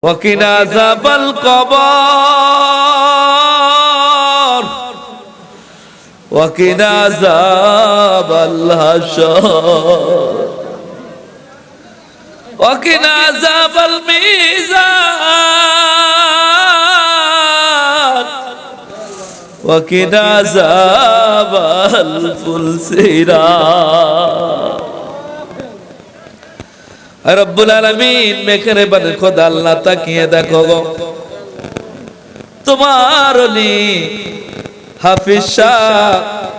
وقنا عذاب القبر وقنا عذاب الحشر وقنا عذاب الميزان وقنا عذاب الفلسرات রব্বুল আলামিন মেহেরবান খোদা আল্লাহ তাকিয়ে দেখো গো তোমার ওলি হাফিজ শাহ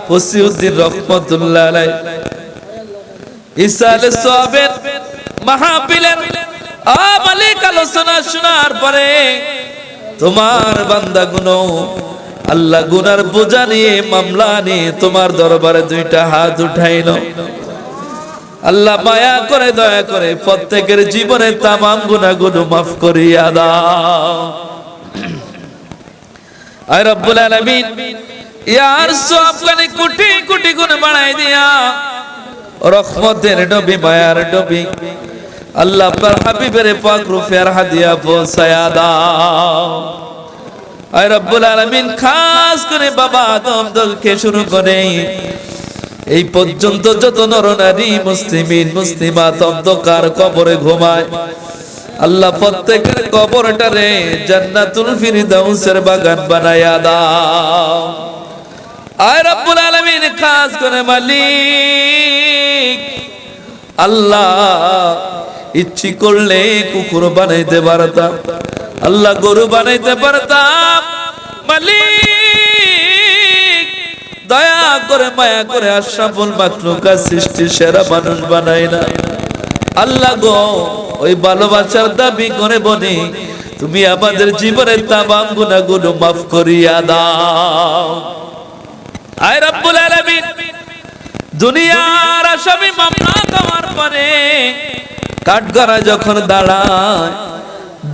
ফসিউদ্দিন রহমাতুল্লাহ আলাইহি ইসালে সাহাবের মাহফিলের মালিক আলোচনা শোনার পরে তোমার বান্দাগুলো আল্লাহ গুনার বোঝা নিয়ে মামলা নিয়ে তোমার দরবারে দুইটা হাত উঠাইলো। আল্লাহ মায়া করে দয়া করে প্রত্যেকের জীবনের তামাম গুনাহগুলো মাফ করিয়া দাও। আয় রব্বুল আলামিন ইয়ার সবখানে কোটি কোটি গুণ বাড়াই দিয়া রহমতের নবী মায়ার নবী আল্লাহ পাক হাবিবের পাক রূপের হাদিয়া পৌঁছায়া দাও। আয় রব্বুল আলামিন খাস করে বাবা আদম দলকে শুরু করে এই পর্যন্ত যত নরনারী মুসলিমিন মুসলিমাত অন্ধকার কবরে ঘুমায় আল্লাহ প্রত্যেকের কবরটারে জান্নাতুল ফিরদাউসের বাগান বানায়া দাও। আয় রব্বুল আলামিন খাস করে মালিক আল্লাহ ইচ্ছে করলে কুকুর বানাইতে পারতাম, আল্লাহ গরু বানাইতে পারতাম, মালিক দয়া করে মায়া করে আশরাফুল মাখলুকাত সৃষ্টির সেরা মানুষ বানাই না। আল্লাহ গো ওই ভালোবাসার দাবি করে বলি তুমি আমাদের জীবনের তামাম গুনাহগুলো মাফ করিয়া দাও। আয় রব্বুল আলামিন দুনিয়ার আসামি মামলা দেওয়ার পরে কাঠগড়া যখন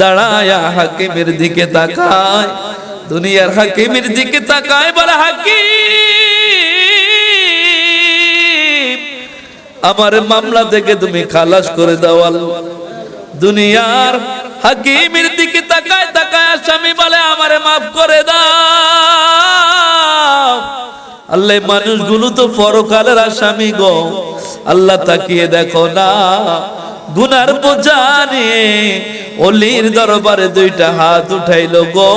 দাঁড়ায় হাকিমের দিকে তাকায়, দুনিয়ার হাকিমের দিকে তাকায় বলে হাকিম আমার মামলা থেকে তুমি খালাস করে দাও। দুনিয়ার হাকিমের দিকে তাকায় তাকায় আসামি বলে আমারে মাফ করে দাও। আল্লাহ মানুষগুলো তো পরকালের আসামি গো, আল্লাহ তাকিয়ে দেখো না গুনার বোঝা নিয়ে ওলির দরবারে দুইটা হাত উঠাইলো গো।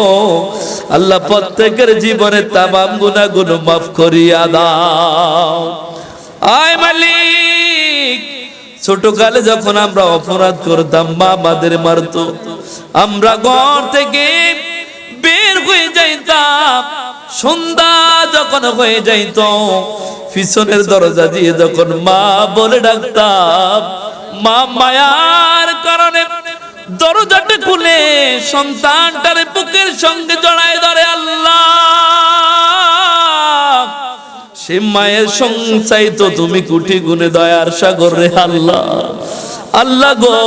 আল্লাহ প্রত্যেকের জীবনে তামাম গুনাহগুলো মাফ করিয়া দাও। আয় মালিক ছোটকালে যখন আমরা অপরাধ করতাম মা আমাদের মারতো, আমরা ঘর থেকে বের হয়ে যাইতাম, সন্ধ্যা যখন হয়ে যাইত পিছনের দরজা দিয়ে যখন মা বলে ডাকতাম, মা মায়ার কারণে দরজাটা খুলে সন্তানটারে বুকের সঙ্গে জড়ায় ধরে। আল্লাহ সে মায়ের সংসাই তো তুমি কোটি গুণে দয়ার সাগর রে আল্লাহ। আল্লাহ গো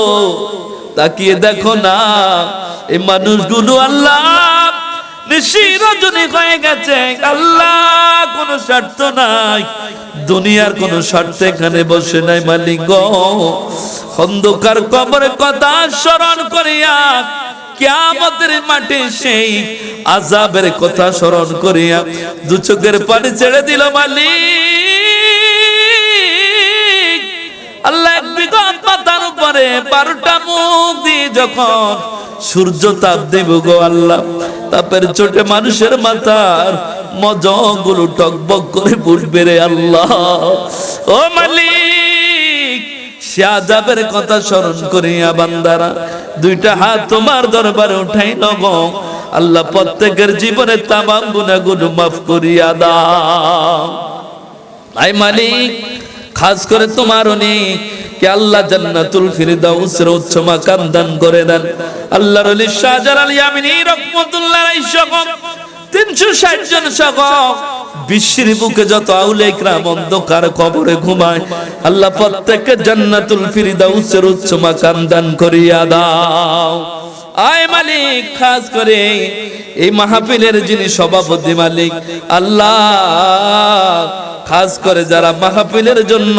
তাকিয়ে দেখো না এই মানুষগুলো আল্লাহ নিশিরজনী হয়ে গেছে। আল্লাহ কোনো স্বার্থ নাই, দুনিয়ার কোনো স্বার্থ এখানে বসে নাই মালিক গো। অন্ধকার কবরের কথা স্মরণ করিয়া কিয়ামতের মাঠে সেই আযাবের কথা স্মরণ করিয়া দু চোখের পানি ছেড়ে দিল মালিক। আল্লাহ এক বিঘত পাতার উপরে 12টা মুখ দিয়ে যখন সূর্য তাপ দেব গো আল্লাহ, তাপের চোটে মানুষের মাথার মজগুলো টকবক করে ফুটবে রে আল্লাহ। ও মালিক সে আযাবের কথা স্মরণ করিয়া বান্দারা দুইটা হাত তোমার দরবারে উঠাইল গো। আল্লাহ প্রত্যেকের জীবনে তামাম গুনাহগুলো মাফ করিয়া দাও। আয় মালিক খাস করে তোমার অনেক কে আল্লাহ জান্নাতুল ফিরদাউসের উচ্চ মাকাম দান করে দেন। আল্লাহর ওলি শাহজালাল ইয়ামিনী রহমাতুল্লাহ আলাইহি সহ 360 জন সহ বিশ্বের বুকে যত আউলিয়া ইকরাম অন্ধকার কবরে ঘুমায় আল্লাহ প্রত্যেককে জান্নাতুল ফিরদাউসের উচ্চ মাকাম দান করিয়া দাও। আয় মালিক খাস করে এই মাহফিলের যিনি সভাপতি মালিক আল্লাহ খাস করে যারা মাহফিলের জন্য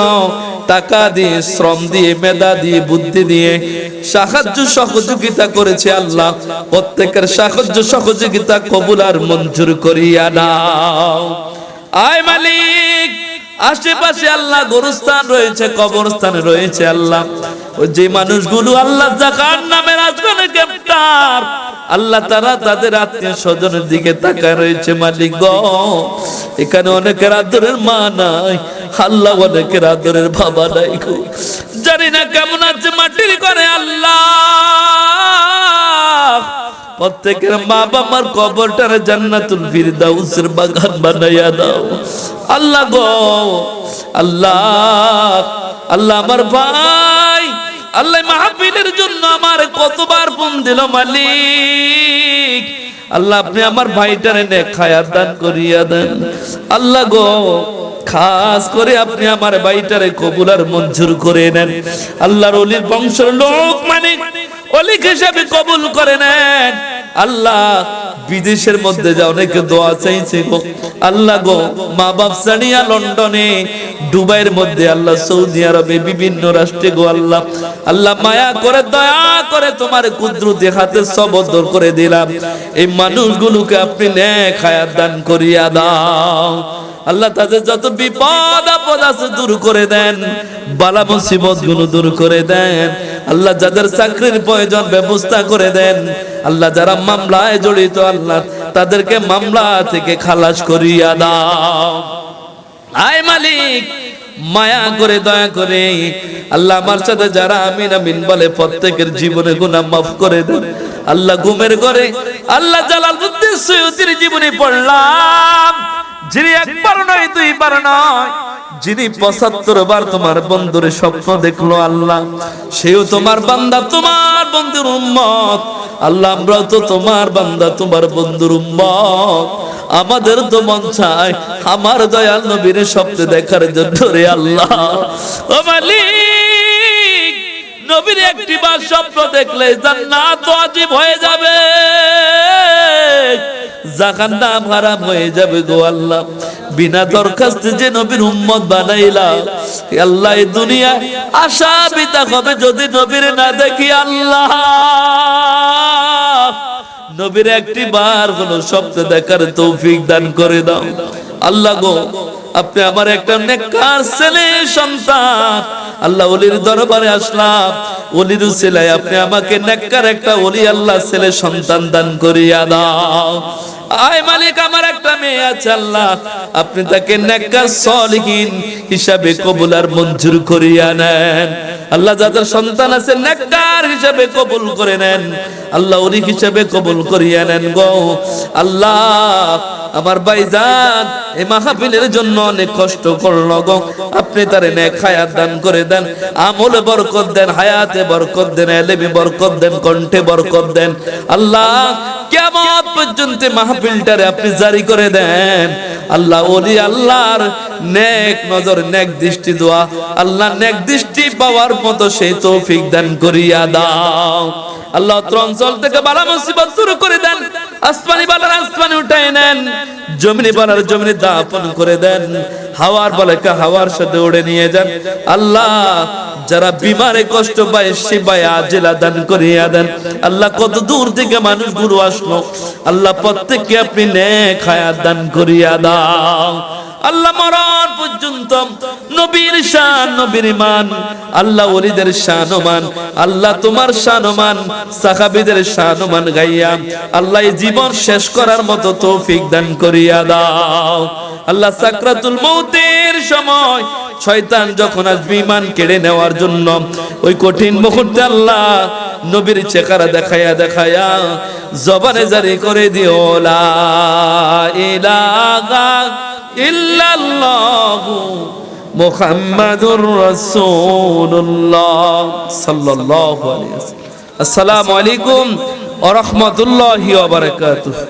টাকা দিয়ে, শ্রম দিয়ে, মেধা দিয়ে, বুদ্ধি দিয়ে সাহায্য সহযোগিতা করেছে আল্লাহ, প্রত্যেকের সাহায্য সহযোগিতা কবুল আর মঞ্জুর করিয়া দাও। আয় মালিক, আশেপাশে আল্লাহ গোরস্থান রয়েছে, কবরস্থান রয়েছে আল্লাহ, ওই যে মানুষগুলো আল্লাহ যাকার নামে রাজখানে গ্রেফতার আল্লাহ, তারা তাদের আত্মীয় স্বজনের দিকে তাকায় রয়েছে মালিক গো। এখানে অনেকের আদরের মা নাই আল্লাহ, অনেকের আদরের বাবা নাই গো, জানি না কেমন আছে মাটির করে আল্লাহ। প্রত্যেকের মা বাবার কবরটারে জান্নাতুল ফিরদাউসের বাগান বানাইয়া দাও আল্লাহ গো। আল্লাহ আল্লাহ আমার ভাই আল্লাহ মাহফিলের জন্য আমার কতবার ফোন দিল মালিক, আল্লাহ আপনি আমার ভাইটারে নেক হায়াত দান করিয়া দেন আল্লাহ গো। খাস করে আপনি আমার ভাইটারে কবুল আর মঞ্জুর করে নেন আল্লাহর ওলির বংশের লোক মানিক ওলি হিসাবে কবুল করে নেন আল্লাহ। বিদেশের মধ্যে যা অনেকে দোয়া চাইছে গো আল্লাহ গো, মা বাপ ছাড়িয়া লন্ডনে, দুবাইয়ের মধ্যে আল্লাহ, সৌদি আরবে, বিভিন্ন রাষ্ট্রে গো আল্লাহ, আল্লাহ মায়া করে দয়া করে তোমার কুদরতি হাতে সবদর করে দিলাম, এই মানুষগুলোকে আপনি নেক হায়াত দান করিয়া দাও আল্লাহ। তাদের যত বিপদ আপদ আছে দূর করে দেন, বালা মুসিবত গুলো দূর করে দেন আল্লাহ। যাদের চাকরির প্রয়োজন ব্যবস্থা করে দেন আল্লাহ। যারা মামলায় জড়িত আল্লাহ, তাদেরকে মামলা থেকে খালাস করিয়া দাও। আয় মালিক, মায়া করে দয়া করে আল্লাহ আমার সাথে যারা আমিন আমিন বলে প্রত্যেকের জীবনে গুনাহ মাফ করে দেন আল্লাহ। ঘুমের ঘরে আল্লাহ জালালউদ্দিন সৈয়দীর জীবনী পড়লাম, যিনি একবার নয় দুইবার নয়, যিনি ৭৫ বার তোমার বন্ধুর স্বপ্ন দেখলো আল্লাহ, সেও তোমার বান্দা, তোমার বন্ধুর উম্মত আল্লাহ। আমরা তো তোমার বান্দা, তোমার বন্ধুর উম্মত, আমাদের তো মন চায় আমার দয়াল নবীর স্বপ্ন দেখার জন্য রে আল্লাহ। ও মালিক, নবীর একটি বার স্বপ্ন দেখলে জান্নাত ওয়াজিব হয়ে যাবে, জাহান্নাম হারাম হয়ে যাবে গো আল্লাহ। বিনা দরখাস্তে যে নবীর উম্মত বানাইলা আল্লাহ, এই দুনিয়া আশা বিতা হবে যদি নবীর না দেখি আল্লাহ। নবীর একটি বার হলো স্বপ্ন দেখার তৌফিক দান করে দাও আল্লাহ গো। আপনি আমার একটা নেককার ছেলে সন্তান আল্লাহ, ওলির দরবারে আসলাম, ওলির উসিলায় আপনি আমাকে নেককার একটা ওলি আল্লাহ ছেলে সন্তান দান করিয়া দাও। আয় মালিক, আমার একটা মেয়ে আছে আল্লাহ, আপনি তাকে নেককার সলিহিন হিসাবে কবুল আর মঞ্জুর করিয়া নেন আল্লাহ। যাদের সন্তান আছে নেককার হিসাবে কবুল করে নেন আল্লাহ, ওলি হিসাবে কবুল করিয়া নেন গো আল্লাহ। আমার ভাইজান এই মাহফিলের জন্য অনেক কষ্ট করলো গো, আপনি তারে নেক হায়াত দান করে দেন, আমলে বরকত দেন, হায়াতে বরকত দেন, ইলমে বরকত দেন, কণ্ঠে বরকত দেন আল্লাহ। কিয়ামত পর্যন্ত মাহফিলটারে আপনি জারি করে দেন আল্লাহ। ওলি আল্লাহর নেক নজর, নেক দৃষ্টি দোয়া আল্লাহ, নেক দৃষ্টি পাওয়ার মতো সেই তৌফিক দান করিয়া দাও আল্লাহ। অঞ্চল থেকে বালা মুসিবত দূর করে দেন, আসমানি বালার আসমানে উঠায় নেন, জমিনি বালার জমিনে দাফন করে দেন, হাওয়ার বালাকে হাওয়ার সাথে উড়ে নিয়ে যান আল্লাহ। যারা বিমারে কষ্ট পায় শিফায়ে আজিলা দান করিয়া দেন আল্লাহ। কত দূর থেকে মানুষগুলো আসলো আল্লাহ, প্রত্যেককে আপনি নেক হায়াত দান করিয়া দাও আল্লাহ। মরণ পর্যন্ত নবীর শান, নবীর মান আল্লাহ, ওলিদের শান মান আল্লাহ, তোমার শান মান, সাহাবীদের শান মান গাইয়া আল্লাহ এই জীবন শেষ করার মতো তৌফিক দান করিয়া দাও আল্লাহ। সাকরাতুল মউতের সময় শয়তান যখন আসবে ঈমান কেড়ে নেওয়ার জন্য, ওই কঠিন মুহূর্তে আল্লাহ নবীর চেহারা দেখায়া দেখায়া জবানে জারি করে দিও লা ইলাহা ইল্লাল্লাহু মুহাম্মাদুর রাসূলুল্লাহ সাল্লাল্লাহু আলাইহি ওয়াসাল্লাম। আসসালামু আলাইকুম ওয়া রাহমাতুল্লাহি ওয়া বারাকাতুহু।